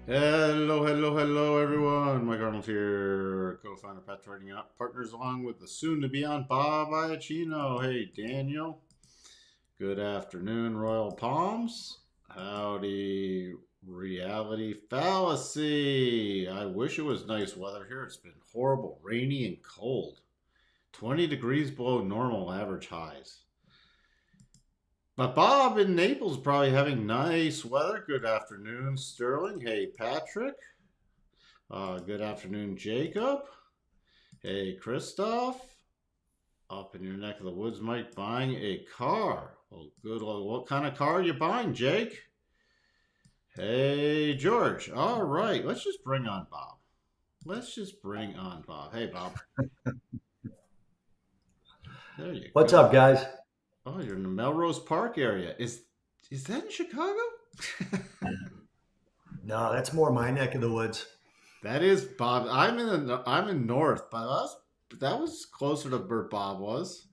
Hello, everyone. Mike Arnold here, co-founder of Pat Trading Out Partners, along with the soon-to-be-on Bob Iacchino. Hey, Daniel. Good afternoon, Royal Palms. Howdy, Reality Fallacy. I wish it was nice weather here. It's been horrible, rainy and cold. 20 degrees below normal average highs. But Bob in Naples probably having nice weather. Good afternoon, Sterling. Hey, Patrick. Good afternoon, Jacob. Hey, Christoph. Up in your neck of the woods, Mike, buying a car. Well, good. What kind of car are you buying, Jake? Hey, George. All right, let's just bring on Bob. Let's just bring on Bob. Hey, Bob. There you What's up, go. guys? Oh, you're in the Melrose Park area. Is that in Chicago? No, that's more my neck of the woods. That is Bob. I'm in North, but that was closer to where Bob was.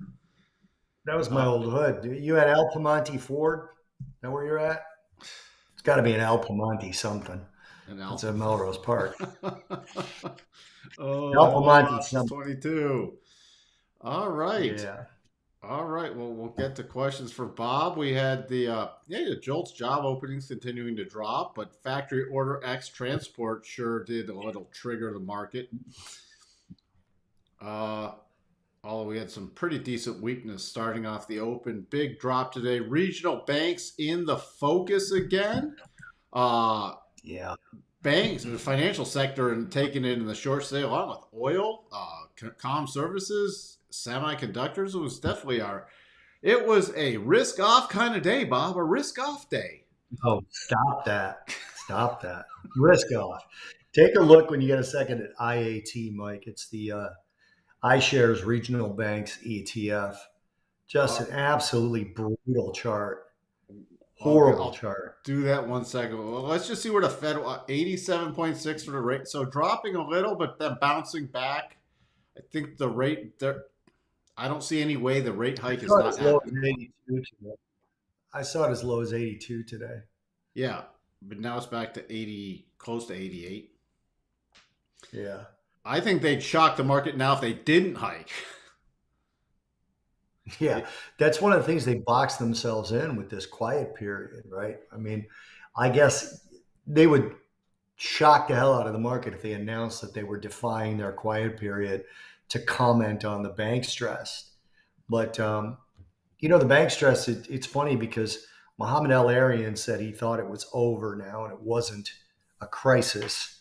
That was my Uh, old hood. You at Al Piemonte Ford? Is that where you're at? It's got to be an Al Piemonte something. an It's Alpha. a Melrose Park. Oh, Al Alamo Piemonte Ops is something. 22. All right. Yeah. All right. Well, we'll get to questions for Bob. We had the Jolt's job openings continuing to drop, but factory order X transport sure did a little trigger the market. Uh, Although we had some pretty decent weakness starting off the open. Big drop today. Regional banks in the focus again. Uh, Yeah. Banks, the financial sector, and taking it in the short stay along with oil, comm services, semiconductors. It was definitely our. It was a risk off kind of day, Bob. A risk off day. Oh, stop that. Stop that. Risk off. Take a look when you get a second at IAT, Mike. It's the iShares Regional Banks ETF. Just Uh, an absolutely brutal chart. okay, Horrible I'll chart. do that 1 second. Well, let's just see where the Fed 87.6 for the rate. So dropping a little, but then bouncing back. I think the rate there. I don't see any way the rate I hike is saw it not as low happening. as 82 today. I saw it as low as 82 today. Yeah, but now it's back to 80, close to 88. Yeah. I think they'd shock the market now if they didn't hike. Yeah. It, That's one of the things they box themselves in with this quiet period, right? I mean, I guess they would shock the hell out of the market if they announced that they were defying their quiet period to comment on the bank stress. But, the bank stress, it's funny because Mohammed El Arian said he thought it was over now and it wasn't a crisis.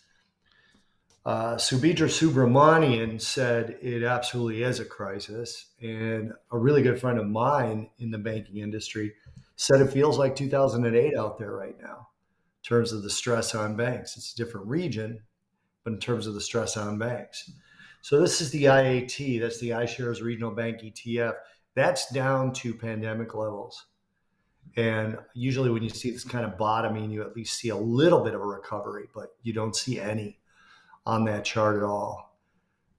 Subhidra Subramanian said it absolutely is a crisis. And a really good friend of mine in the banking industry said it feels like 2008 out there right now in terms of the stress on banks. It's a different region, but in terms of the stress on banks. So this is the IAT, that's the iShares Regional Bank ETF. That's down to pandemic levels. And usually when you see this kind of bottoming, you at least see a little bit of a recovery, but you don't see any on that chart at all.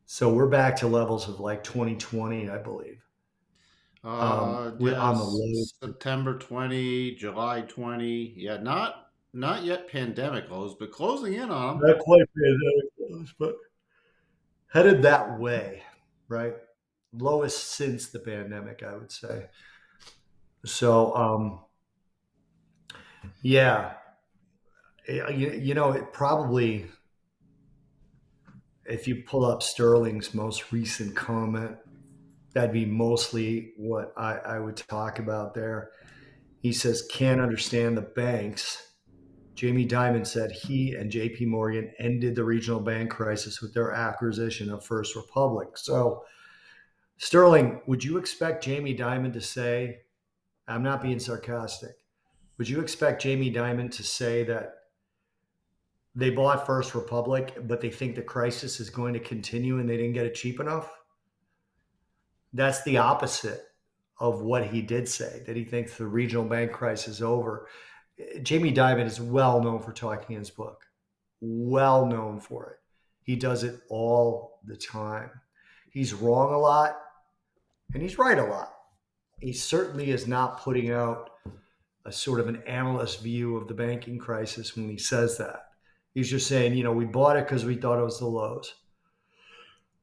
So we're back to levels of like 2020, I believe. We're on the yes, low. September 20, July 20. Yeah, not yet pandemic lows, but closing in on them. Not quite pandemic, but headed that way, right? Lowest since the pandemic, I would say. So, yeah, it probably, if you pull up Sterling's most recent comment, that'd be mostly what I would talk about there. He says, can't understand the banks. Jamie Dimon said he and JP Morgan ended the regional bank crisis with their acquisition of First Republic. So, Sterling, would you expect Jamie Dimon to say, I'm not being sarcastic, would you expect Jamie Dimon to say that they bought First Republic, but they think the crisis is going to continue and they didn't get it cheap enough? That's the opposite of what he did say, that he thinks the regional bank crisis is over. Jamie Dimon is well known for talking in his book, well known for it. He does it all the time. He's wrong a lot and he's right a lot. He certainly is not putting out a sort of an analyst view of the banking crisis when he says that. He's just saying, we bought it because we thought it was the lows.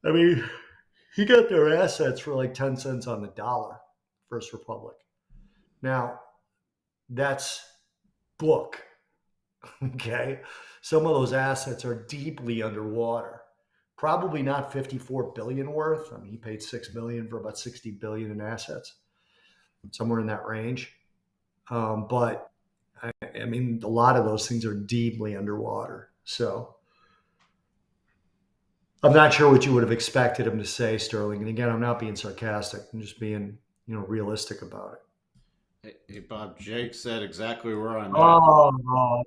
I mean, he got their assets for like 10 cents on the dollar, First Republic. Now, that's book. Okay. Some of those assets are deeply underwater. Probably not 54 billion worth. I mean, he paid 6 million for about 60 billion in assets, somewhere in that range. But I mean, a lot of those things are deeply underwater. So I'm not sure what you would have expected him to say, Sterling. And again, I'm not being sarcastic. I'm just being, realistic about it. Hey, Bob, Jake said exactly where I'm at. Oh,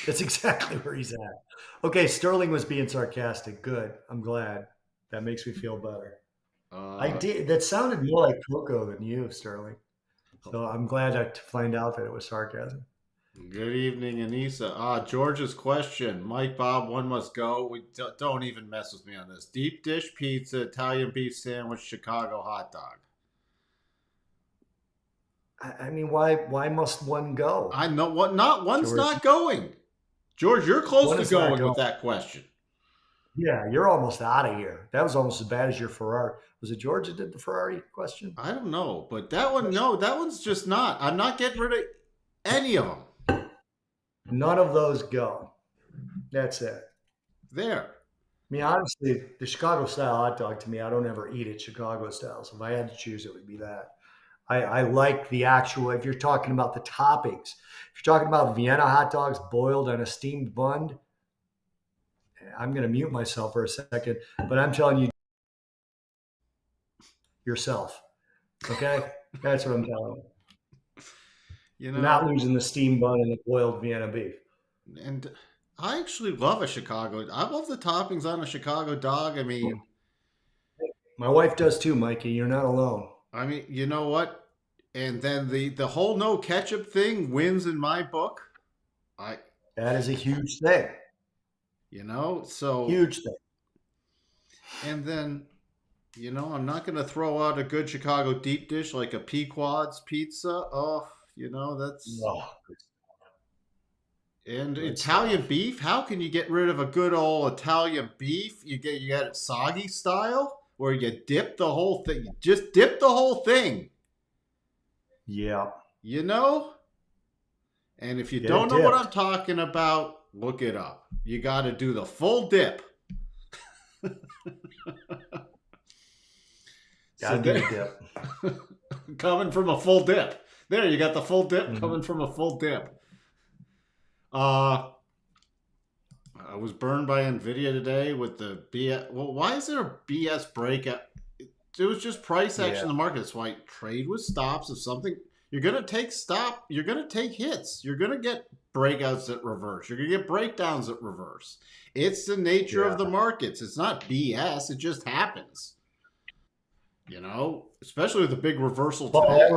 that's exactly where he's at. Okay, Sterling was being sarcastic. Good. I'm glad. That makes me feel better. I Uh, did. That sounded more like Coco than you, Sterling. So I'm glad to find out that it was sarcasm. Good evening, Anissa. George's question. Mike, Bob, one must go. Don't even mess with me on this. Deep dish pizza, Italian beef sandwich, Chicago hot dog. I mean, why must one go, I know what. Not one's George? not going. George, you're close One to is not going with going. that question. Yeah, you're almost out of here. That was almost as bad as your Ferrari. Was it George that did the Ferrari question? I don't know, but that one, no, that one's just not. I'm not getting rid of any of them. None of those go. That's it. There. I mean, honestly, the Chicago style hot dog to me, I don't ever eat it Chicago style. So if I had to choose, it would be that. I like the actual, if you're talking about the toppings, if you're talking about Vienna hot dogs boiled on a steamed bun, I'm going to mute myself for a second, but I'm telling you yourself. Okay? That's what I'm telling you. You You're not know, losing the steamed bun and the boiled Vienna beef. and I actually love a Chicago. I love the toppings on a Chicago dog. My wife does too, Mikey. You're not alone. You know what? And then the whole no ketchup thing wins in my book. I, That is a huge thing. so Huge thing. and then I'm not going to throw out a good Chicago deep dish like a Pequod's pizza. Oh, that's Oh, and good Italian stuff. beef. How can you get rid of a good old Italian beef? You get it soggy style, where you dip the whole thing. You just dip the whole thing. Yeah. You know. And if you Get it don't know what I'm dipped. talking about, look it up. You got to do the full dip. So Gotta do the there, dip. coming from a full dip. There, you got the full dip Mhm. coming from a full dip. Uh, I was burned by Nvidia today with the BS. Well, why is there a BS breakout? It was just price Yeah. action in the market. That's why trade with stops. If something you're gonna take stop, you're gonna take hits. You're gonna get breakouts that reverse. You're gonna get breakdowns that reverse. It's the nature Yeah. of the markets. It's not BS. It just happens. Especially with the big reversal Well, that today.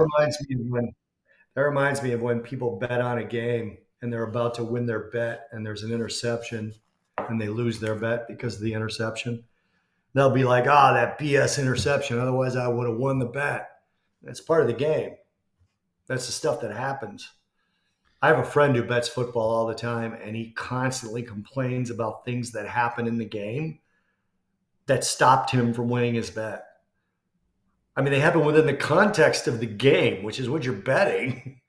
reminds me of when people bet on a game and they're about to win their bet and there's an interception and they lose their bet because of the interception. They'll be like, that BS interception. Otherwise, I would have won the bet. That's part of the game. That's the stuff that happens. I have a friend who bets football all the time, and he constantly complains about things that happen in the game that stopped him from winning his bet. I mean, they happen within the context of the game, which is what you're betting.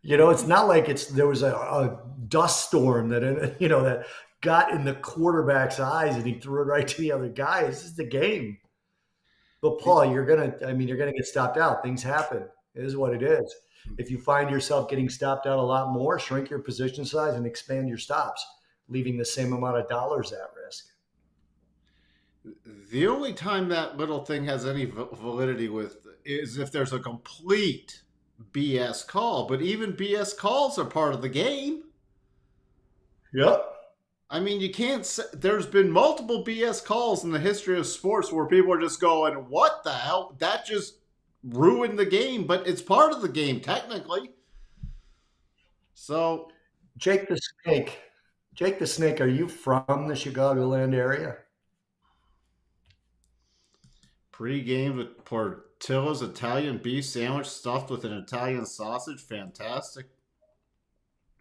It's not like there was a dust storm that got in the quarterback's eyes and he threw it right to the other guy. This is the game. But Did Paul, you're gonna get stopped out. Things happen. It is what it is. If you find yourself getting stopped out a lot more, shrink your position size and expand your stops, leaving the same amount of dollars at risk. the only time that little thing has any validity with is if there's a complete BS call. But even BS calls are part of the game. Yep. You can't say, there's been multiple BS calls in the history of sports where people are just going, what the hell? That just ruined the game, but it's part of the game, technically. So, Jake the Snake. Jake the Snake, are you from the Chicagoland area? pre-game with Portillo's Italian beef sandwich stuffed with an Italian sausage. Fantastic.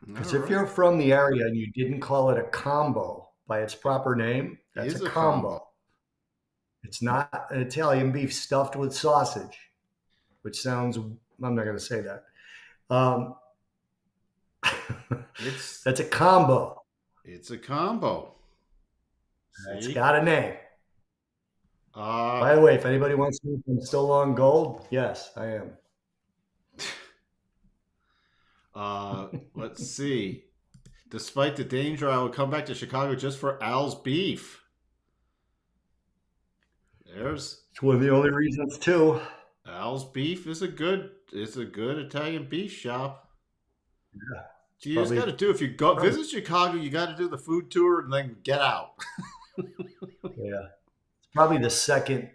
All Because if right. you're from the area and you didn't call it a combo by its proper name, that's a Is a combo. combo. It's not an Italian beef stuffed with sausage, which sounds, I'm not going to say that. Um, It's that's a combo. it's a combo. It's See? got a name. Uh By the way, if anybody wants to know if I'm still on gold, yes, I am. let's see. Despite the danger, I would come back to Chicago just for Al's beef. There's It's one of the only reasons too. Al's beef is a good Italian beef shop. It's You just got probably, to do if you go probably visit Chicago, you got to do the food tour and then get out. yeah, it's probably the second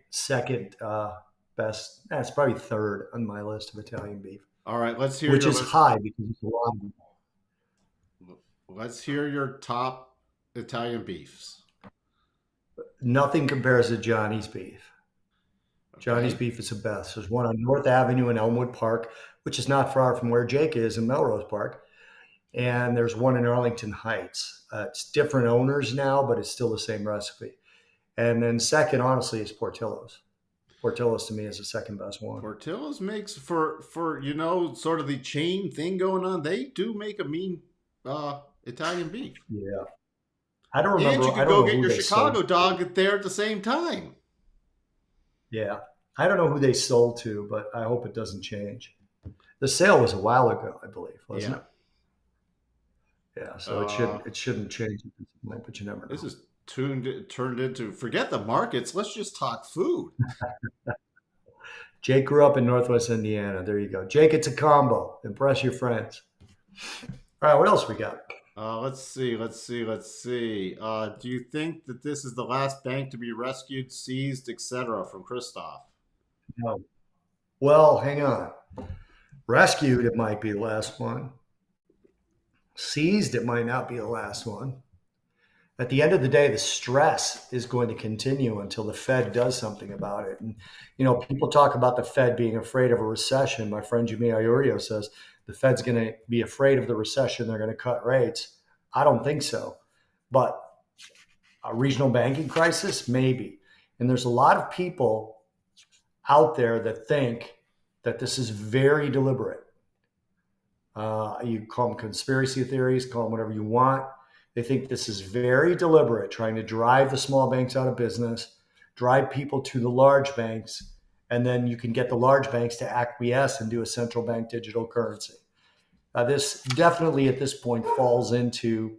best. It's probably third on my list of Italian beef, All right, which is high because it's a lot. let's hear your top Italian beefs. Nothing compares to Johnny's beef. Johnny's Okay. beef is the best. There's one on North Avenue in Elmwood Park, which is not far from where Jake is in Melrose Park. And there's one in Arlington Heights. It's different owners now, but it's still the same recipe. And then second, honestly, is Portillo's. Portillo's to me is the second best one. Portillo's makes for sort of the chain thing going on. They do make a mean Italian beef. Yeah, I don't And remember. you I could don't go know get who your they sold. Chicago dog there at the same time. Yeah, I don't know who they sold to, but I hope it doesn't change. The sale was a while ago, I believe, wasn't Yeah. it? Yeah, so Uh, it shouldn't change at this point, but you never this know. is turned into forget the markets. Let's just talk food. Jake grew up in Northwest Indiana. There you go. Jake, it's a combo. Impress your friends. All right, what else we got? Let's see. Let's see. Let's see. Do you think that this is the last bank to be rescued, seized, etc. from Christoph? No. Well, hang on. Rescued, it might be the last one. Seized, it might not be the last one. At the end of the day, the stress is going to continue until the Fed does something about it. And, people talk about the Fed being afraid of a recession. My friend Jimmy Iorio says the Fed's going to be afraid of the recession. They're going to cut rates. I don't think so. But a regional banking crisis, maybe. And there's a lot of people out there that think that this is very deliberate. You call them conspiracy theories, call them whatever you want. They think this is very deliberate, trying to drive the small banks out of business, drive people to the large banks, and then you can get the large banks to acquiesce and do a central bank digital currency. This definitely at this point falls into,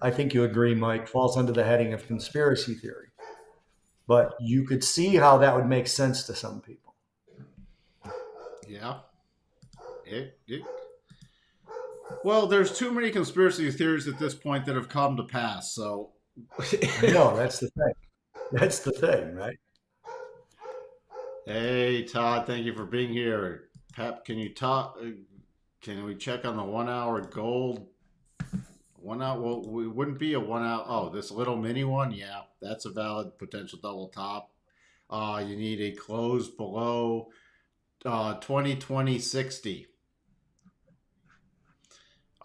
I think you agree, Mike, falls under the heading of conspiracy theory. But you could see how that would make sense to some people. Yeah. Well, there's too many conspiracy theories at this point that have come to pass. So, I know, that's the thing. That's the thing, right? hey Todd, thank you for being here. Pep, can you talk? Can we check on the 1 hour gold? 1 hour. Well, it wouldn't be a 1 hour. Oh, this little mini one. Yeah, that's a valid potential double top. You need a close below 2020 60.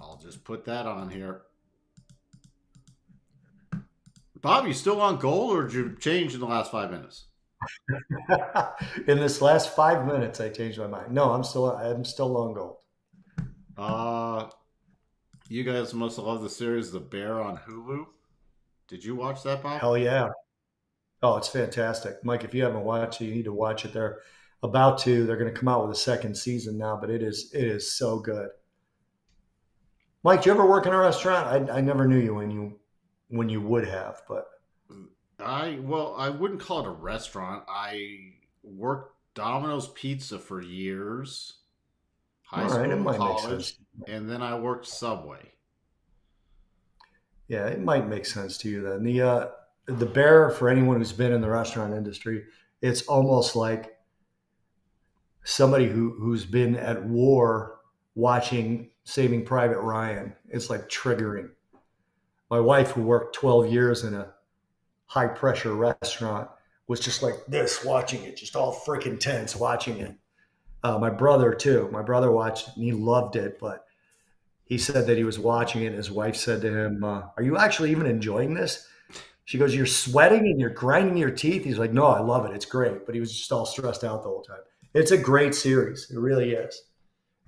I'll just put that on here. Bob, you still on gold, or did you change in the last 5 minutes? In this last 5 minutes, I changed my mind. No, I'm still long gold. Uh, you guys must have loved the series The Bear on Hulu. Did you watch that, Bob? Hell yeah! Oh, it's fantastic, Mike. If you haven't watched it, you need to watch it. They're about to. They're going to come out with a second season now, but it is so good. Mike, do you ever work in a restaurant? I never knew you when you would have, but I wouldn't call it a restaurant. I worked Domino's Pizza for years, high all right, school it and might make sense. college, and then I worked Subway. Yeah, it might make sense to you then. The bear, for anyone who's been in the restaurant industry, it's almost like somebody who's been at war watching Saving Private Ryan. It's like triggering. My wife, who worked 12 years in a high pressure restaurant, was just like this watching it, just all freaking tense watching it. My brother too. My brother watched it and he loved it, but He said that he was watching it, and his wife said to him, "Are you actually even enjoying this?" She goes, "You're sweating and you're grinding your teeth." He's like, "No, I love it. It's great." But he was just all stressed out the whole time. It's a great series. It really is.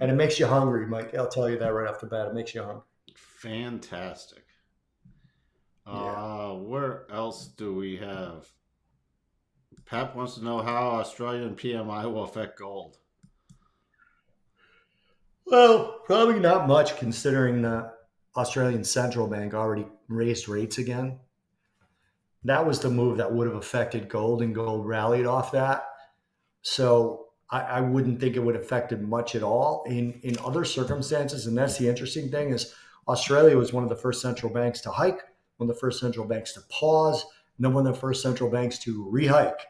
And it makes you hungry, Mike. I'll tell you that right off the bat. It makes you hungry. Fantastic. Yeah. Where else do we have? Pep wants to know how Australian PMI will affect gold. Well, probably not much considering the Australian Central Bank already raised rates again. That was the move that would have affected gold, and gold rallied off that. So I wouldn't think it would affect it much at all in other circumstances. And that's the interesting thing is Australia was one of the first central banks to hike, one of the first central banks to pause, and then one of the first central banks to rehike.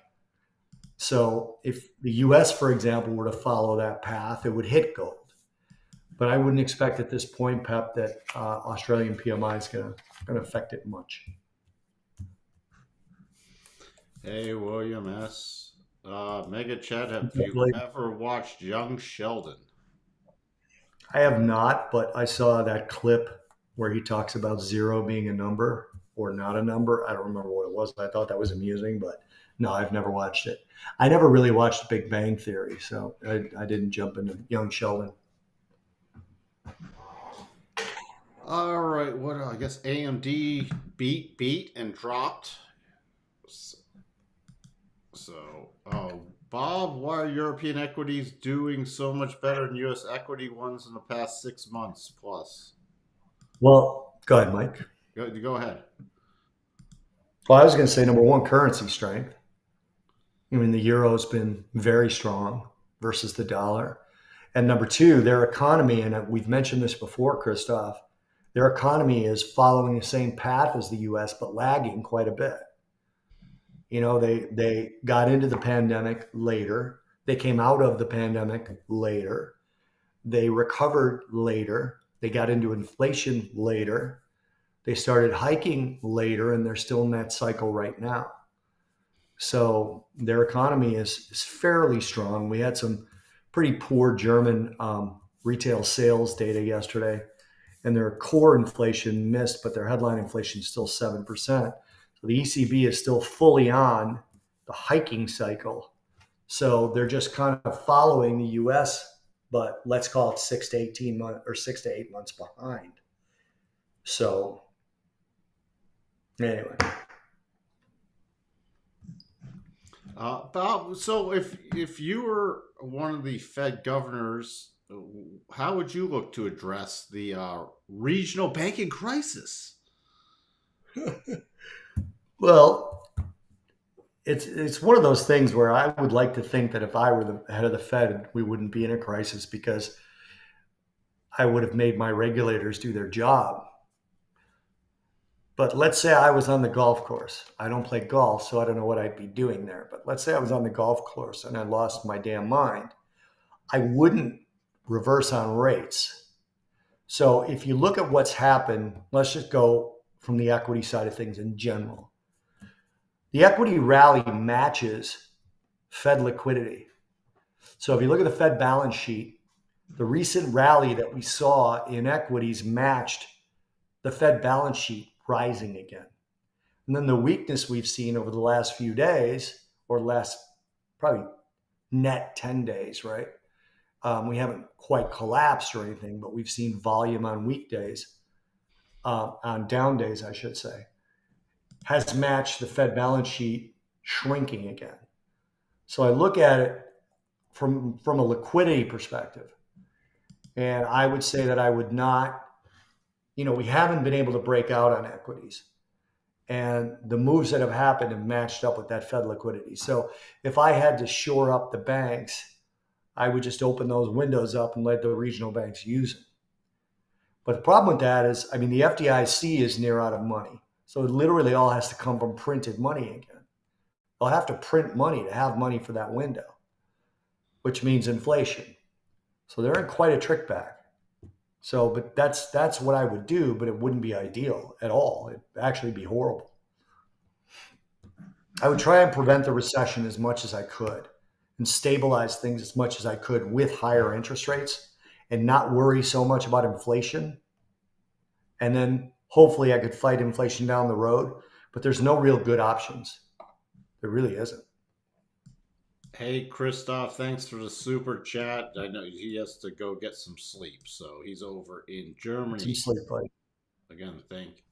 So if the US, for example, were to follow that path, it would hit gold. But I wouldn't expect at this point, Pep, that Australian PMI is going to affect it much. Hey, William S. Mega Chat, have you Definitely. ever watched Young Sheldon? I have not, but I saw that clip where he talks about zero being a number or not a number. I don't remember what it was. I thought that was amusing, but no, I've never watched it. I never really watched Big Bang Theory, so I didn't jump into Young Sheldon. All right, what I guess AMD beat and dropped. So, Bob, why are European equities doing so much better than U.S. equity ones in the past 6 months plus? Well, go ahead, Mike. Go ahead. Well, I was going to say number one, currency strength. I mean, the euro's been very strong versus the dollar. And number two, their economy, and we've mentioned this before, Christoph, their economy is following the same path as the US, but lagging quite a bit. They got into the pandemic later. They came out of the pandemic later. They recovered later. They got into inflation later. They started hiking later, and they're still in that cycle right now. So their economy is fairly strong. We had some pretty poor German retail sales data yesterday, and their core inflation missed, but their headline inflation is still 7%. So the ECB is still fully on the hiking cycle. So they're just kind of following the US, but let's call it 6 to 18 months or 6 to 8 months behind. So anyway. Bob, so if you were one of the Fed governors, how would you look to address the regional banking crisis? Well, it's one of those things where I would like to think that if I were the head of the Fed, we wouldn't be in a crisis because I would have made my regulators do their job. But let's say I was on the golf course. I don't play golf, so I don't know what I'd be doing there. But let's say I was on the golf course and I lost my damn mind. I wouldn't reverse on rates. So if you look at what's happened, let's just go from the equity side of things in general. The equity rally matches Fed liquidity. So if you look at the Fed balance sheet, the recent rally that we saw in equities matched the Fed balance sheet rising again. And then the weakness we've seen over the last few days, or last probably net 10 days, right? We haven't quite collapsed or anything, but we've seen volume on weekdays, on down days, I should say, has matched the Fed balance sheet shrinking again. So I look at it from a liquidity perspective, and I would say that I would not, we haven't been able to break out on equities. And the moves that have happened have matched up with that Fed liquidity. So if I had to shore up the banks, I would just open those windows up and let the regional banks use it. But the problem with that is, I mean, the FDIC is near out of money. So it literally all has to come from printed money again. They'll have to print money to have money for that window, which means inflation. So they're in quite a trick bag. So, but that's what I would do, but it wouldn't be ideal at all. It'd actually be horrible. I would try and prevent the recession as much as I could and stabilize things as much as I could with higher interest rates and not worry so much about inflation and then hopefully I could fight inflation down the road. But there's no real good options. There really isn't. Hey, Christoph, thanks for the super chat. I know he has to go get some sleep, so he's over in Get some Germany. sleep, buddy. Again,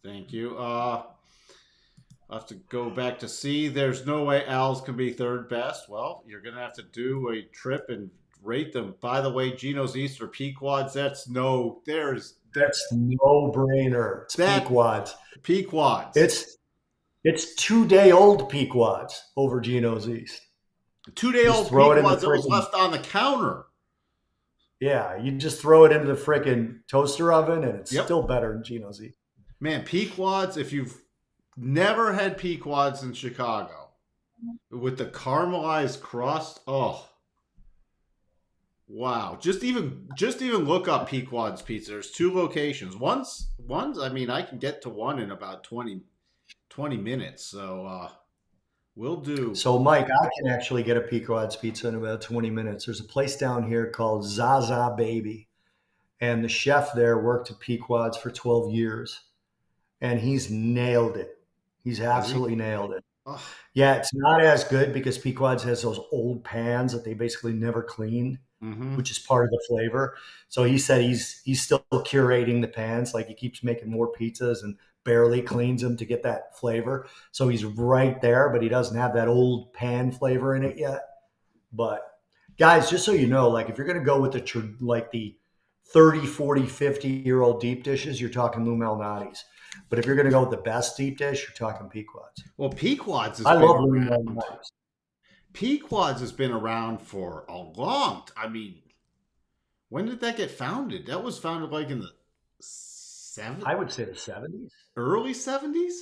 thank you. I'll have to go back to see. There's no way Al's can be third best. Well, you're gonna have to do a trip and rate them. By the way, Geno's Easter Pequods. That's no. There That's no brainer. It's that Pequods. Pequods. It's 2 day old Pequods over Geno's East. 2 day Just old throw it in the Pequods that was freaking left on the counter. yeah. You just throw it into the freaking toaster oven, and it's Yep. still better than Geno's East. Man, Pequods, if you've never had Pequods in Chicago with the caramelized crust, oh wow. Just even look up Pequods Pizza. There's two locations. One's I mean, I can get to one in about 20 minutes. So we'll do. So, Mike, I can actually get a Pequod's pizza in about 20 minutes. There's a place down here called Zaza Baby, and the chef there worked at Pequod's for 12 years, and he's nailed it. He's Has he? absolutely nailed it. Oh, Yeah, it's not as good because Pequod's has those old pans that they basically never cleaned, mm-hmm. which is part of the flavor. So he said he's still curating the pans, like he keeps making more pizzas and barely cleans them to get that flavor. So he's right there, but he doesn't have that old pan flavor in it yet. But guys, just so you know, like if you're going to go with the 30, 40, 50-year-old deep dishes, you're talking Lou Malnati's. But if you're going to go with the best deep dish, you're talking Pequod's. Well, Pequods has I been love Lou around. Malnati's. Pequods has been around for a long. I mean, when did that get founded? That was founded like in the I would say the 70s, early 70s.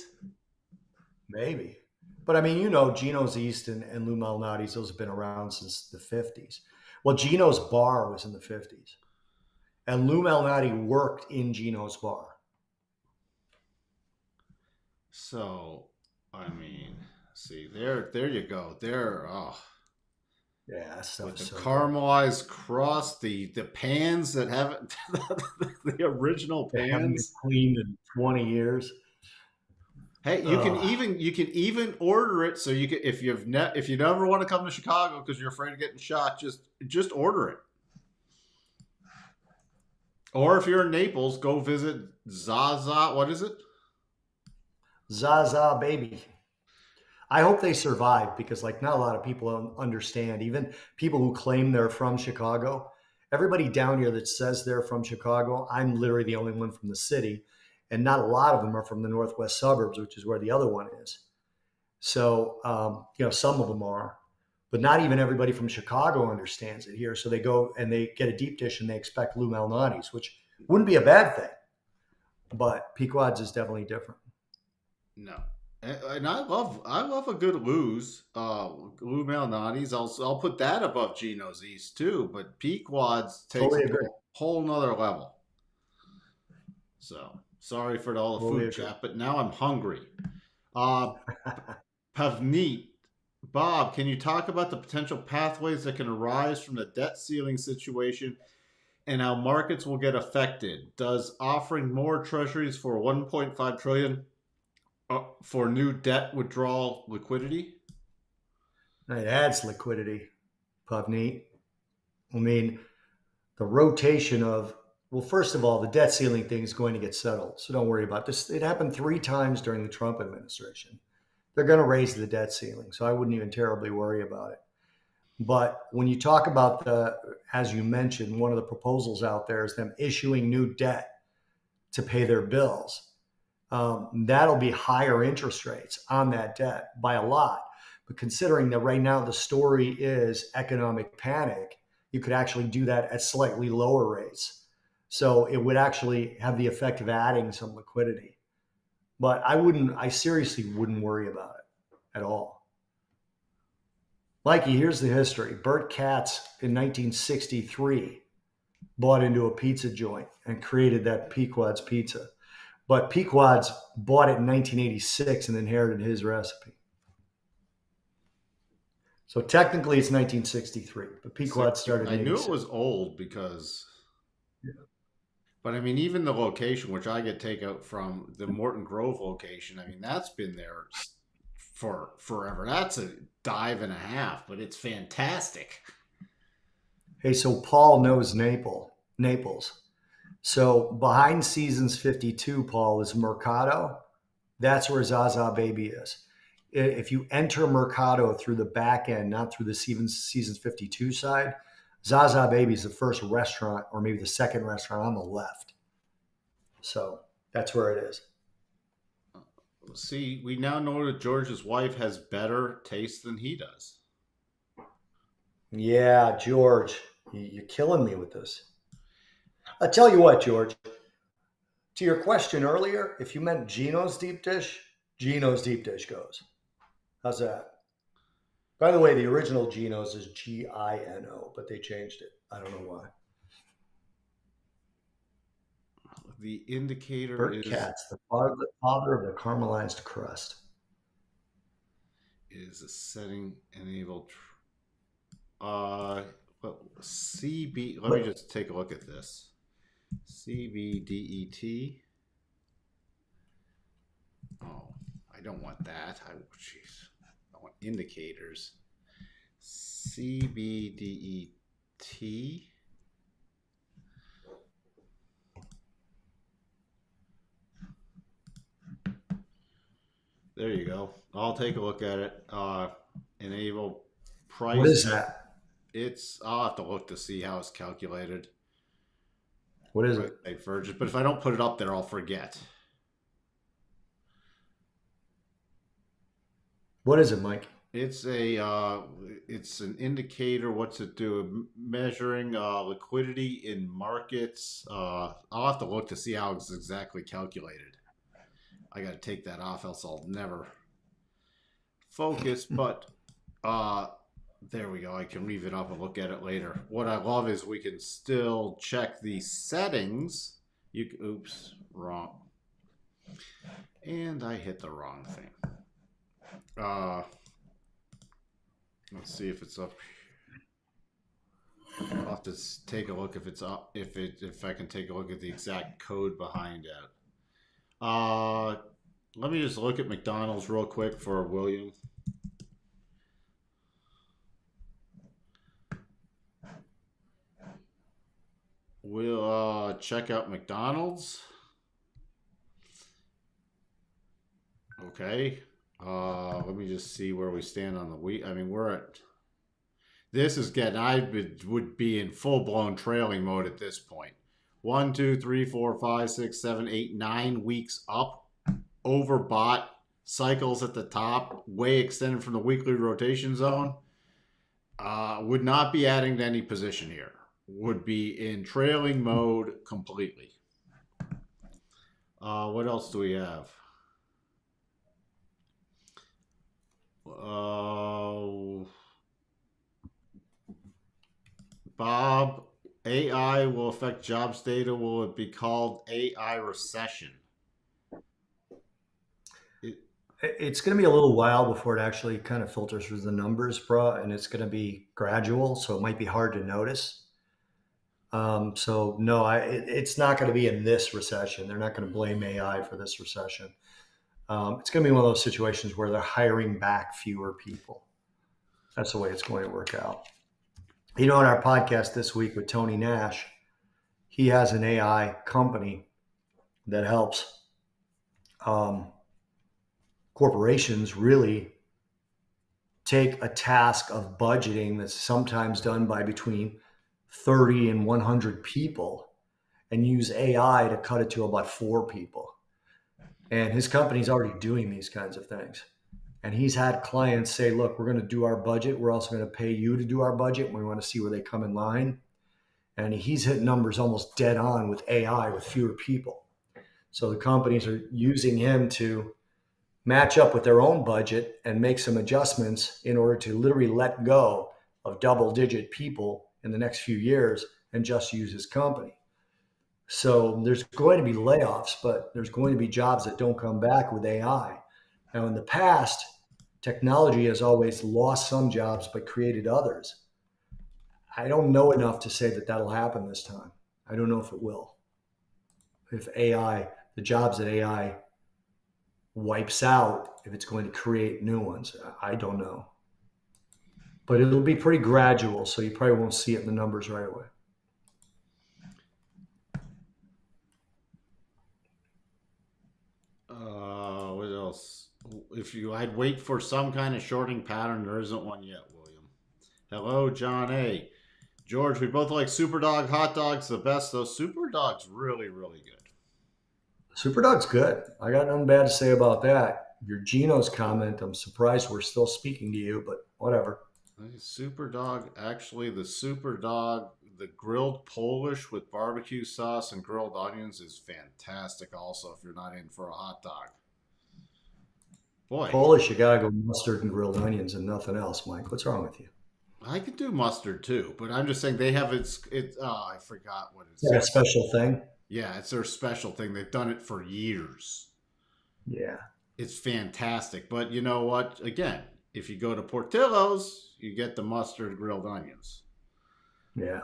maybe. But I mean, you know, Geno's East and Lou Malnati's, those have been around since the 50s. Well, Geno's Bar was in the 50s, and Lou Malnati worked in Geno's Bar. So, I mean, see there you go. There, oh, Yeah, that stuff with is the so good. caramelized crust, the pans that haven't the original They haven't been pans. cleaned in 20 years. Hey, Ugh. you can even order it so you can if you never want to come to Chicago because you're afraid of getting shot, just order it. Or if you're in Naples, go visit Zaza. What is it? Zaza Baby. I hope they survive because, like, not a lot of people understand. Even people who claim they're from Chicago, everybody down here that says they're from Chicago, I'm literally the only one from the city, and not a lot of them are from the northwest suburbs, which is where the other one is. So, you know, some of them are, but not even everybody from Chicago understands it here. So they go and they get a deep dish and they expect Lou Malnati's, which wouldn't be a bad thing, but Pequod's is definitely different. No. And I love a good Lou's, Lou Malnati's. I'll put that above Geno's East too, but Pequod's takes Totally it to agree. a whole nother level. So sorry for all the Totally food agree. chat, but now I'm hungry. Uh, Pavneet, Bob, can you talk about the potential pathways that can arise from the debt ceiling situation and how markets will get affected? Does offering more treasuries for 1.5 trillion for new debt withdrawal liquidity? It adds liquidity, Pavneet. I mean, the rotation of, well, first of all, the debt ceiling thing is going to get settled. So don't worry about this. It happened 3 times during the Trump administration. They're going to raise the debt ceiling. So I wouldn't even terribly worry about it. But when you talk about as you mentioned, one of the proposals out there is them issuing new debt to pay their bills. That'll be higher interest rates on that debt by a lot. But considering that right now the story is economic panic, you could actually do that at slightly lower rates. So it would actually have the effect of adding some liquidity. But I seriously wouldn't worry about it at all. Mikey, here's the history. Bert Katz in 1963 bought into a pizza joint and created that Pequod's pizza. But Pequod's bought it in 1986 and inherited his recipe. So technically it's 1963, but Pequod started I in knew it 86. was old because But I mean, even the location, which I get takeout from the Morton Grove location, I mean, that's been there for forever. That's a dive and a half, but it's fantastic. Hey, so Paul knows Naples. So behind seasons 52, Paul, is Mercado. That's where Zaza Baby is. If you enter Mercado through the back end, not through the seasons 52 side, Zaza Baby is the first restaurant, or maybe the second restaurant on the left. So that's where it is. See, we now know that George's wife has better taste than he does. Yeah, George, you're killing me with this. I'll tell you what, George, to your question earlier, if you meant Gino's deep dish, Gino's deep dish goes. How's that? By the way, the original Gino's is Gino, but they changed it. I don't know why. The indicator Bert Katz, the father of the caramelized crust. is a setting enabled. Uh, well, CB. Let me What? just take a look at this. CBDET. Oh, I don't want that. Jeez, I want indicators. CBDET. There you go. I'll take a look at it. Enable What is price. that? I'll have to look to see how it's calculated. What is Right, it? Divergent. But if I don't put it up there, I'll forget. What is it, Mike? It's an indicator. What's it do? Measuring liquidity in markets. I'll have to look to see how it's exactly calculated. I got to take that off, else I'll never focus. But uh, there we go. I can leave it up and look at it later. What I love is we can still check the settings. Oops, wrong. And I hit the wrong thing. Uh, let's see if it's up. I'll have to take a look if it's up. If I can take a look at the exact code behind it. Let me just look at McDonald's real quick for William. We'll check out McDonald's. Okay. Let me just see where we stand on the week. I mean, we're at. This is getting. Would be in full blown trailing mode at this point. 1, 2, 3, 4, 5, 6, 7, 8, 9 weeks up. Overbought. Cycles at the top. Way extended from the weekly rotation zone. Would not be adding to any position here. Would be in trailing mode completely. What else do we have? Bob, AI will affect jobs data. Will it be called AI recession? It's going to be a little while before it actually kind of filters through the numbers, bro, and it's going to be gradual, so it might be hard to notice. So no, it's not going to be in this recession. They're not going to blame AI for this recession. It's going to be one of those situations where they're hiring back fewer people. That's the way it's going to work out. You know, in our podcast this week with Tony Nash, he has an AI company that helps corporations really take a task of budgeting that's sometimes done by between 30 and 100 people and use AI to cut it to about 4 people. And his company's already doing these kinds of things. And he's had clients say, look, we're going to do our budget. We're also going to pay you to do our budget. And we want to see where they come in line. And he's hit numbers almost dead on with AI with fewer people. So the companies are using him to match up with their own budget and make some adjustments in order to literally let go of double-digit people in the next few years and just use his company. So there's going to be layoffs, but there's going to be jobs that don't come back with AI. Now, in the past, technology has always lost some jobs but created others. I don't know enough to say that that'll happen this time. I don't know if it will. if the jobs that AI wipes out, if it's going to create new ones. I don't know. But it'll be pretty gradual, so you probably won't see it in the numbers right away. What else? I'd wait for some kind of shorting pattern. There isn't one yet, William. Hello, John A. George, we both like Superdog hot dogs the best, though. Superdog's really, really good. Superdog's good. I got nothing bad to say about that. Your Geno's comment, I'm surprised we're still speaking to you, but whatever. Superdog, actually, the Superdog, the grilled Polish with barbecue sauce and grilled onions is fantastic. Also, if you're not in for a hot dog, boy, Polish, you gotta go mustard and grilled onions and nothing else, Mike. What's wrong with you? I could do mustard too, but I'm just saying they have it. Oh, I forgot what it's. Yeah, a special thing. Yeah, it's their special thing. They've done it for years. Yeah. It's fantastic. But you know what? Again, if you go to Portillo's, you get the mustard grilled onions. Yeah.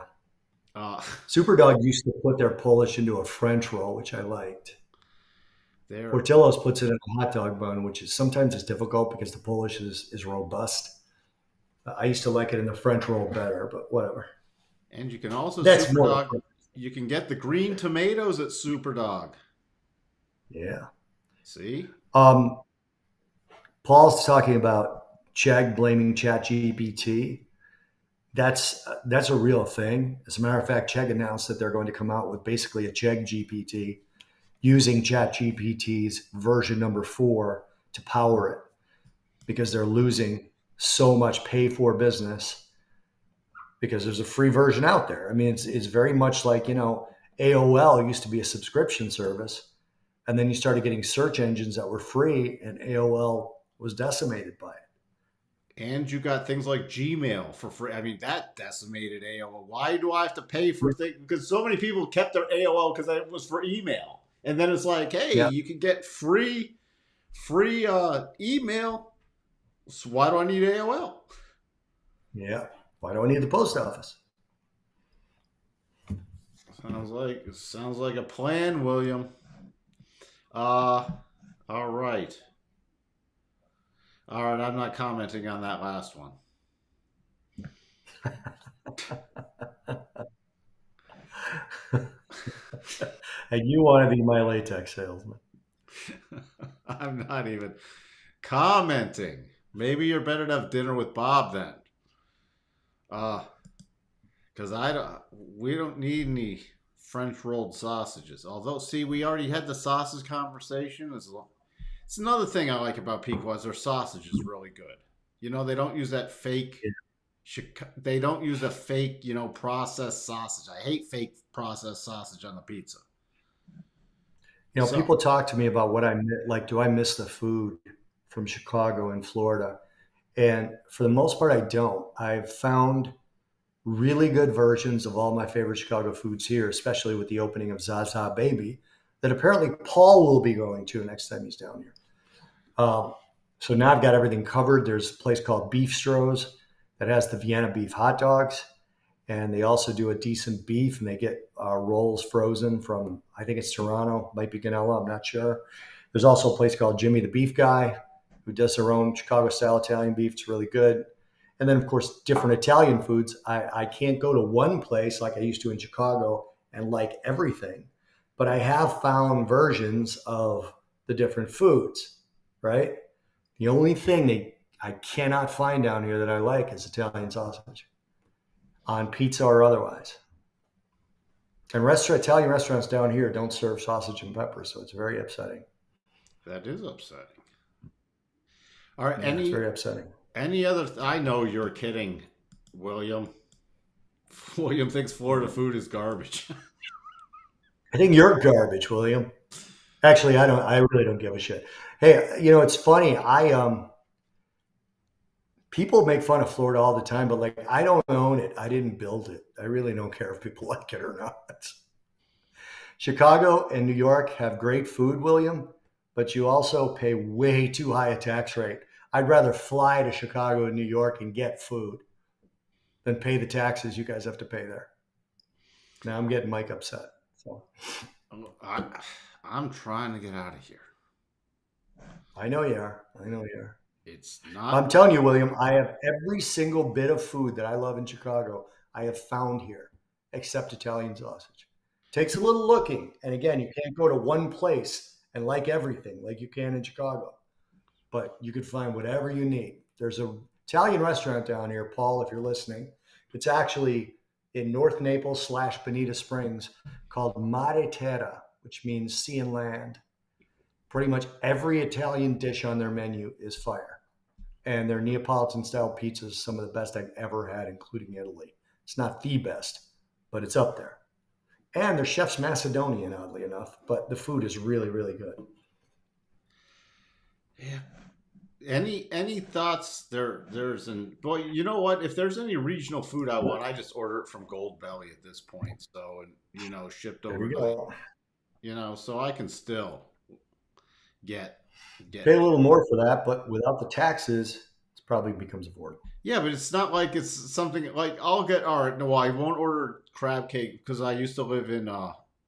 Uh, Superdog used to put their Polish into a French roll, which I liked. they're Portillo's puts it in a hot dog bun, which is sometimes is difficult because the Polish is robust. I used to like it in the French roll better, but whatever. and you can also That's more. Superdog. You can get the green tomatoes at Superdog. Yeah. See? Um, Paul's talking about Chegg blaming ChatGPT. That's a real thing. As a matter of fact, Chegg announced that they're going to come out with basically a Chegg GPT using ChatGPT's version number 4 to power it because they're losing so much pay for business because there's a free version out there. I mean, it's very much like, AOL used to be a subscription service, and then you started getting search engines that were free, and AOL was decimated by it. And you got things like Gmail for free. I mean, that decimated AOL. Why do I have to pay for things? Because so many people kept their AOL because it was for email. And then it's like, hey, Yeah, you can get free email. So why do I need AOL? yeah. Why do I need the post office? Sounds like a plan, William. Uh all right. All right, I'm not commenting on that last one. And you want to be my latex salesman. I'm not even commenting. Maybe you're better to have dinner with Bob then. Uh, because we don't need any French rolled sausages. Although, see, we already had the sausage conversation. It's another thing I like about Pequod's. Their sausage is really good. They don't use that fake. They don't use a fake, processed sausage. I hate fake processed sausage on the pizza. So People talk to me about what like. Do I miss the food from Chicago and Florida? And for the most part, I don't. I've found really good versions of all my favorite Chicago foods here, especially with the opening of Zaza Baby, that apparently Paul will be going to next time he's down here. Um, so now I've got everything covered. There's a place called Beef Stroh's that has the Vienna beef hot dogs, and they also do a decent beef, and they get rolls frozen from, I think it's Toronto, might be Ganella, I'm not sure. There's also a place called Jimmy the Beef Guy who does their own Chicago style Italian beef. It's really good. And then, of course, different Italian foods. I can't go to one place like I used to in Chicago and like everything, but I have found versions of the different foods, right? The only thing I cannot find down here that I like is Italian sausage on pizza or otherwise. And Italian restaurants down here don't serve sausage and pepper, so it's very upsetting. that is upsetting. All right, Yeah, it's very upsetting. any other? I know you're kidding, William. William thinks Florida food is garbage. I think you're garbage, William. Actually, I don't. I really don't give a shit. Hey, it's funny. People make fun of Florida all the time, but like I don't own it. I didn't build it. I really don't care if people like it or not. Chicago and New York have great food, William, but you also pay way too high a tax rate. I'd rather fly to Chicago and New York and get food than pay the taxes you guys have to pay there. Now I'm getting Mike upset. So I, I'm trying to get out of here. I know you are. I know you are. It's I'm not. telling you, William, I have every single bit of food that I love in Chicago, I have found here, except Italian sausage. Takes a little looking. And again, you can't go to one place and like everything like you can in Chicago, but you could find whatever you need. There's a Italian restaurant down here, Paul, if you're listening. It's actually in North Naples slash Bonita Springs called Mare Terra, which means sea and land. Pretty much every Italian dish on their menu is fire. And their Neapolitan style pizza is some of the best I've ever had, including Italy. It's not the best, but it's up there. And their chef's Macedonian, oddly enough, but the food is really, really good. Yeah. Any thoughts there's an boy, you know what, if there's any regional food I want, I just order it from Gold Belly at this point, so, and shipped There you overnight, go. so I can still get Pay get a little more for that, but without the taxes, it probably becomes affordable. yeah, but it's not like it's something like I'll get, all right, no, I won't order crab cake because I used to live in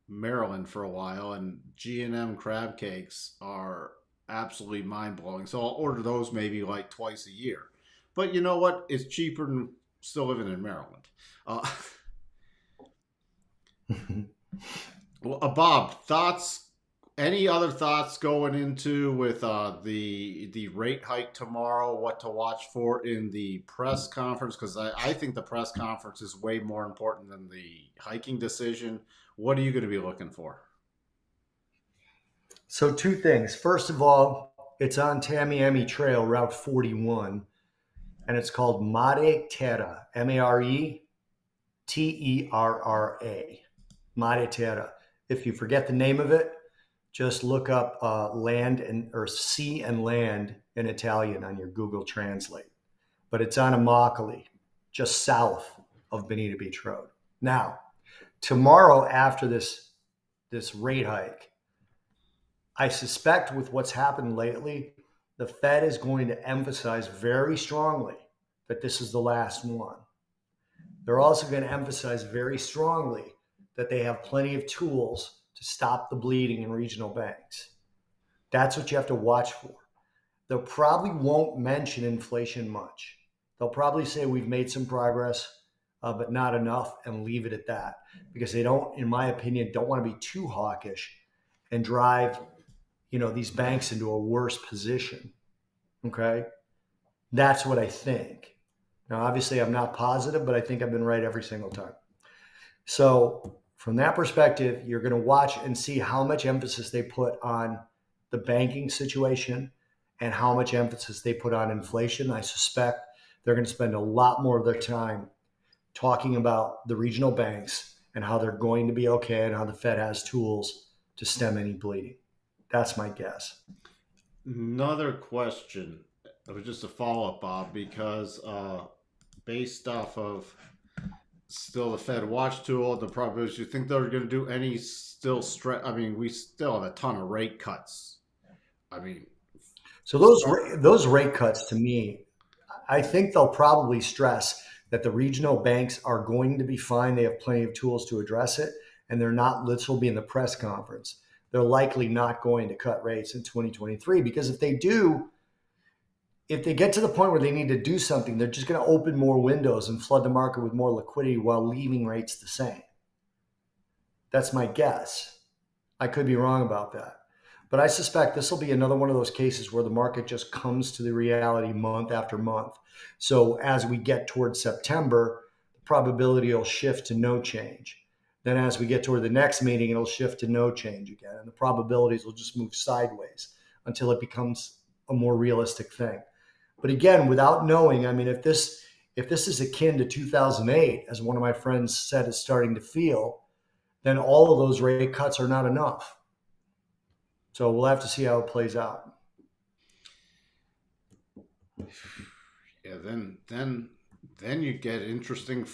Maryland for a while, and G&M crab cakes are absolutely mind-blowing, so I'll order those maybe like twice a year. But you know what, it's cheaper than still living in Maryland. uh, well, Bob, thoughts? Any other thoughts going into with the rate hike tomorrow? What to watch for in the press conference? Because I think the press conference is way more important than the hiking decision. What are you going to be looking for? So, two things. First of all, it's on Tamiami Trail, Route 41, and it's called Mare Terra, Mareterra. Mare Terra. If you forget the name of it, just look up land and or sea and land in Italian on your Google Translate. But it's on Immokalee, just south of Bonita Beach Road. Now, tomorrow after this rate hike, I suspect with what's happened lately, the Fed is going to emphasize very strongly that this is the last one. They're also going to emphasize very strongly that they have plenty of tools to stop the bleeding in regional banks. That's what you have to watch for. They'll probably won't mention inflation much. They'll probably say we've made some progress, but not enough, and leave it at that because they don't, in my opinion, don't want to be too hawkish and drive these banks into a worse position. Okay, that's what I think. Now, obviously, I'm not positive, but I think I've been right every single time. So, from that perspective, you're going to watch and see how much emphasis they put on the banking situation and how much emphasis they put on inflation. I suspect they're going to spend a lot more of their time talking about the regional banks and how they're going to be okay and how the Fed has tools to stem any bleeding. That's my guess. Another question. It was just a follow up, Bob, because based off of still the Fed watch tool, the probabilities, you think they're going to do any still stretch? I mean, we still have a ton of rate cuts. I mean, So start. those rate cuts to me, I think they'll probably stress that the regional banks are going to be fine. They have plenty of tools to address it, and they're not. This will be in the press conference. They're likely not going to cut rates in 2023 because if they do, if they get to the point where they need to do something, they're just going to open more windows and flood the market with more liquidity while leaving rates the same. That's my guess. I could be wrong about that. But I suspect this will be another one of those cases where the market just comes to the reality month after month. So as we get towards September, the probability will shift to no change. Then as we get toward the next meeting, it'll shift to no change again. And the probabilities will just move sideways until it becomes a more realistic thing. But again, without knowing, I mean, if this is akin to 2008, as one of my friends said, it's starting to feel, then all of those rate cuts are not enough. So we'll have to see how it plays out. Yeah, then you get interesting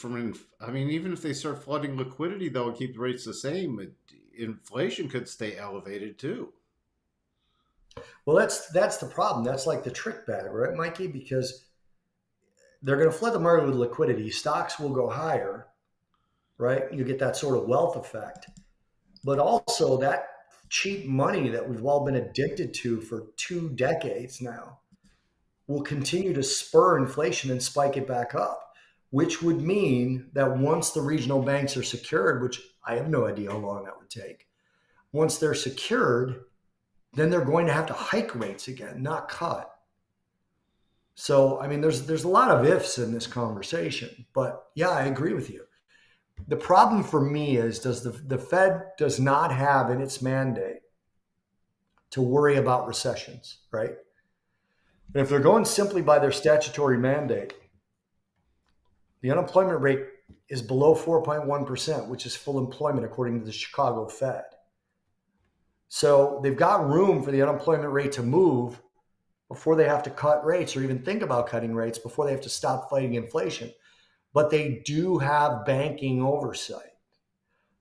I mean, even if they start flooding liquidity though and keep the rates the same, inflation could stay elevated too. Well, that's the problem. That's like the trick bag, right, Mikey? Because they're going to flood the market with liquidity. Stocks will go higher, right? You get that sort of wealth effect. but also that cheap money that we've all been addicted to for 2 decades now will continue to spur inflation and spike it back up, which would mean that once the regional banks are secured, which I have no idea how long that would take, once they're secured, then they're going to have to hike rates again, not cut. So, I mean, there's a lot of ifs in this conversation, but yeah, I agree with you. The problem for me is does the Fed does not have in its mandate to worry about recessions, right? And if they're going simply by their statutory mandate, the unemployment rate is below 4.1%, which is full employment according to the Chicago Fed. So they've got room for the unemployment rate to move before they have to cut rates or even think about cutting rates before they have to stop fighting inflation. But they do have banking oversight.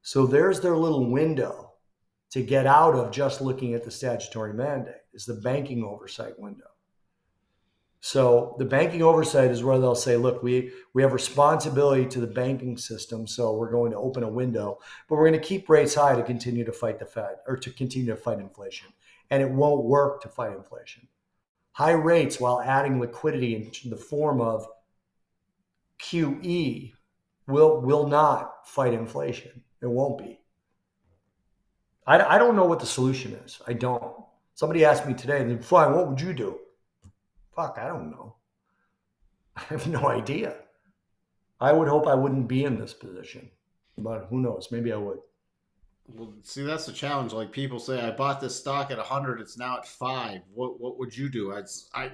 So there's their little window to get out of just looking at the statutory mandate, is the banking oversight window. So the banking oversight is where they'll say, look, we have responsibility to the banking system, so we're going to open a window, but we're going to keep rates high to continue to fight the Fed or to continue to fight inflation. And it won't work to fight inflation. High rates while adding liquidity in the form of QE will not fight inflation. It won't be. I don't know what the solution is. I don't. Somebody asked me today, then fine, what would you do? Fuck, I don't know. I have no idea. I would hope I wouldn't be in this position, but who knows? Maybe I would. Well, see, that's the challenge. Like people say, I bought this stock at 100, it's now at 5. What would you do? I I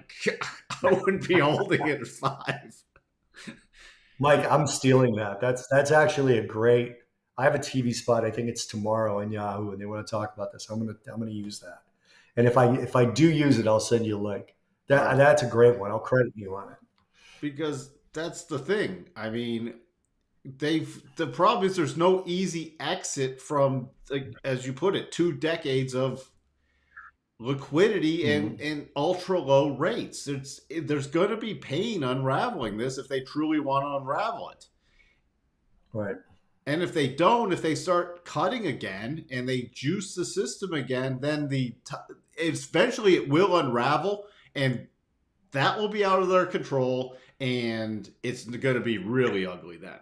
wouldn't be holding it at 5. Mike, I'm stealing that. That's actually a great. I have a TV spot. I think it's tomorrow on Yahoo, and they want to talk about this. I'm gonna use that. And if I do use it, I'll send you a link. That's a great one. I'll credit you on it. Because that's the thing. I mean, the problem is there's no easy exit from, like, as you put it, 2 decades of liquidity Mhm. and ultra low rates. There's going to be pain unraveling this if they truly want to unravel it. Right. And if they don't, if they start cutting again and they juice the system again, then eventually it will unravel, and that will be out of their control, and it's going to be really ugly then.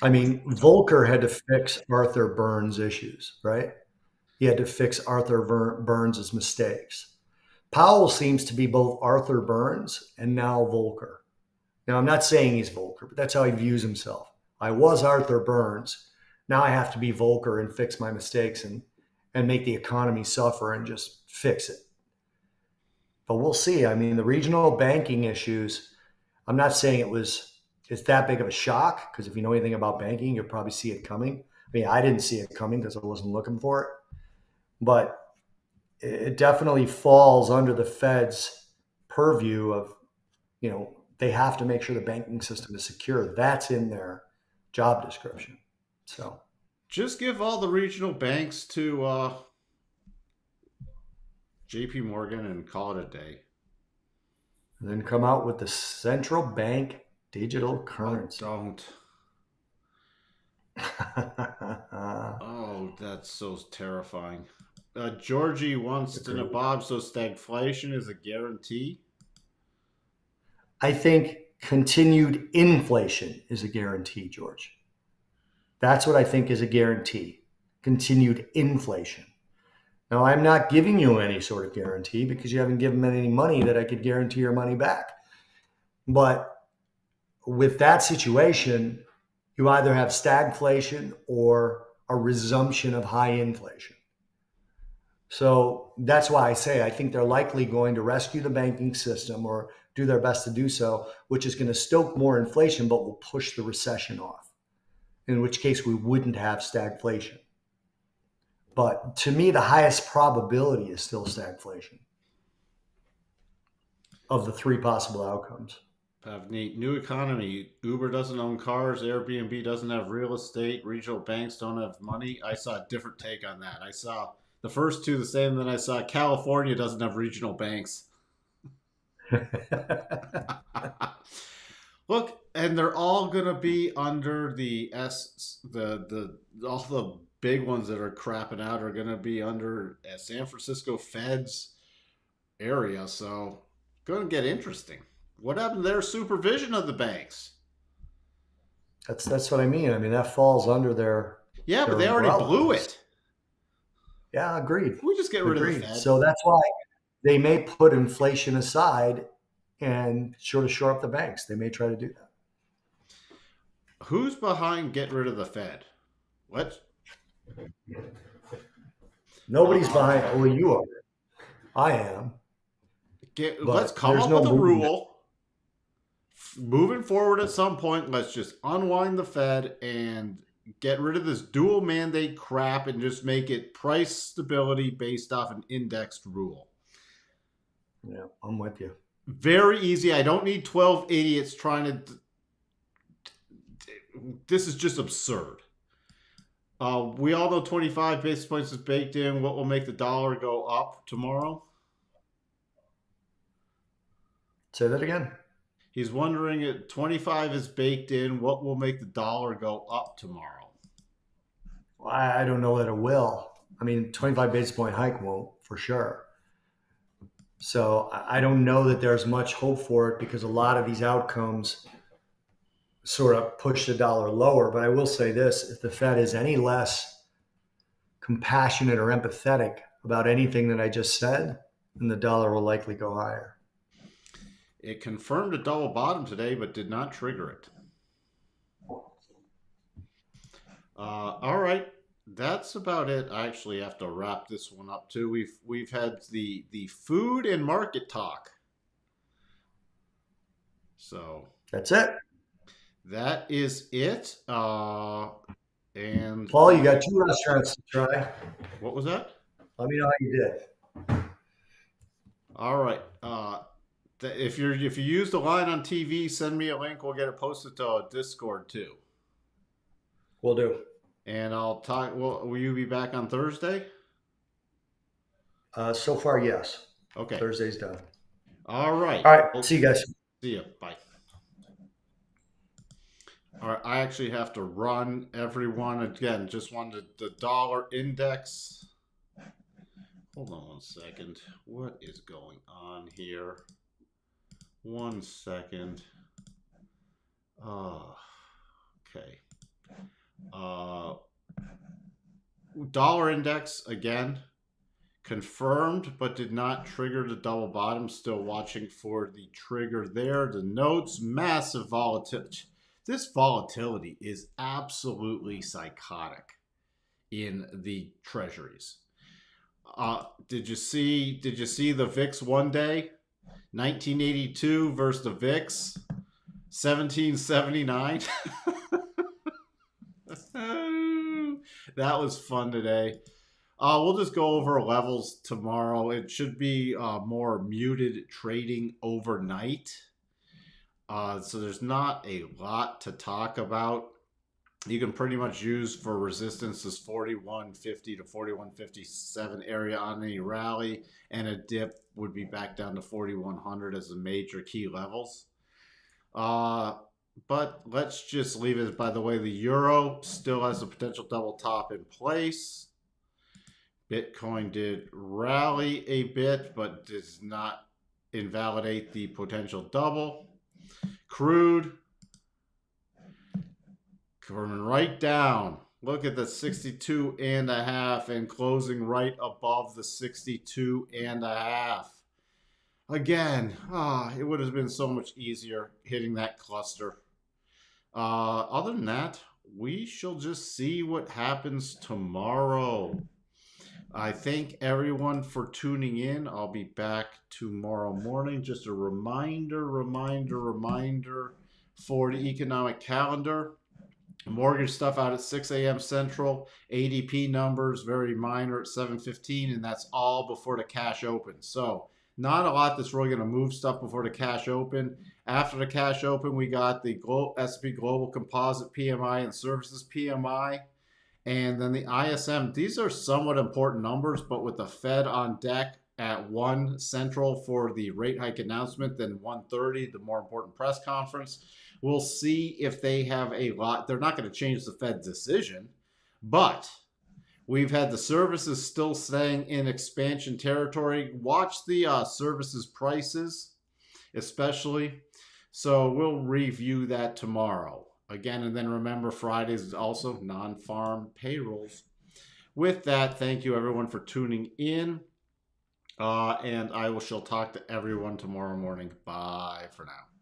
I mean, Volcker had to fix Arthur Burns' issues, right? He had to fix Arthur Burns' mistakes. Powell seems to be both Arthur Burns and now Volcker. Now, I'm not saying he's Volcker, but that's how he views himself. I was Arthur Burns. Now I have to be Volcker and fix my mistakes and make the economy suffer and just fix it. But we'll see. I mean, the regional banking issues, I'm not saying it's that big of a shock, because if you know anything about banking, you'll probably see it coming. I mean, I didn't see it coming because I wasn't looking for it. But it definitely falls under the Fed's purview of, they have to make sure the banking system is secure. That's in their job description. So, Just give all the regional banks to JP Morgan and call it a day. and then come out with the central bank digital Oh, currency. don't. Oh, that's so terrifying. Georgie wants to know, Bob, so stagflation is a guarantee? I think continued inflation is a guarantee, George. That's what I think is a guarantee. Continued inflation. Now, I'm not giving you any sort of guarantee because you haven't given me any money that I could guarantee your money back. But with that situation, you either have stagflation or a resumption of high inflation. So that's why I say I think they're likely going to rescue the banking system or do their best to do so, which is going to stoke more inflation, but will push the recession off, in which case we wouldn't have stagflation. But to me, the highest probability is still stagflation of the three possible outcomes. Neat. New economy. Uber doesn't own cars. Airbnb doesn't have real estate. Regional banks don't have money. I saw a different take on that. I saw the first two the same. Then I saw California doesn't have regional banks. Look, and they're all gonna be under the all the big ones that are crapping out are going to be under San Francisco Fed's area. So, going to get interesting. What happened to their supervision of the banks? That's what I mean. I mean that falls under Yeah, but their they already blew umbrella. it. Yeah, agreed. We just get rid of the Agreed. Fed. So that's why they may put inflation aside and sort of shore up the banks. They may try to do that. Who's behind get rid of the Fed? What? Nobody's behind. Well, you are. I am. Let's But come there's up no with a movement. rule. Moving forward at some point, let's just unwind the Fed and get rid of this dual mandate crap and just make it price stability based off an indexed rule. Yeah, I'm with you. Very easy. I don't need 12 idiots trying to. This is just absurd. We all know 25 basis points is baked in. What will make the dollar go up tomorrow? Say that again. He's wondering if 25 is baked in. What will make the dollar go up tomorrow? Well, I don't know that it will. I mean, 25 basis point hike won't for sure. So I don't know that there's much hope for it because a lot of these outcomes sort of push the dollar lower. But I will say this, if the Fed is any less compassionate or empathetic about anything that I just said, then the dollar will likely go higher. It confirmed a double bottom today, but did not trigger it. All right, that's about it. I actually have to wrap this one up too. We've had the food and market talk. So that's it. That is it. And Paul, you got 2 restaurants to try. What was that? Let me know how you did. All right. If you use the line on TV, send me a link. We'll get it posted to Discord too. Will do. And I'll talk. Will you be back on Thursday? So far, yes. Okay. Thursday's done. All right. All right. See you guys. See ya. Bye. All right. I actually have to run everyone again. Just wanted the dollar index. Hold on 1 second. What is going on here? 1 second. Okay. Dollar index again confirmed, but did not trigger the double bottom. Still watching for the trigger there. The notes, massive volatility. This volatility is absolutely psychotic in the treasuries. Did you see the VIX one day? 1982 versus the VIX 1779. That was fun today. We'll just go over levels tomorrow. It should be more muted trading overnight. So there's not a lot to talk about. You can pretty much use for resistance this 4150 to 4157 area on any rally, and a dip would be back down to 4100 as the major key levels. But let's just leave it. By the way, the euro still has a potential double top in place. Bitcoin did rally a bit, but does not invalidate the potential double. Crude coming right down. Look at the 62.5 and closing right above the 62.5. Again, it would have been so much easier hitting that cluster. Other than that, we shall just see what happens tomorrow. I thank everyone for tuning in. I'll be back tomorrow morning. Just a reminder for the economic calendar. Mortgage stuff out at 6 a.m. Central. ADP numbers, very minor at 7:15, and that's all before the cash open. So not a lot that's really going to move stuff before the cash open. After the cash open, we got the S&P Global Composite PMI and Services PMI. And then the ISM. These are somewhat important numbers, but with the Fed on deck at 1 Central for the rate hike announcement, then 1:30, the more important press conference. We'll see if they have a lot. They're not going to change the Fed's decision, but We've had the services still staying in expansion territory. Watch the services prices, especially. So we'll review that tomorrow. Again, and then remember, Fridays is also non-farm payrolls. With that, thank you everyone for tuning in. And I shall talk to everyone tomorrow morning. Bye for now.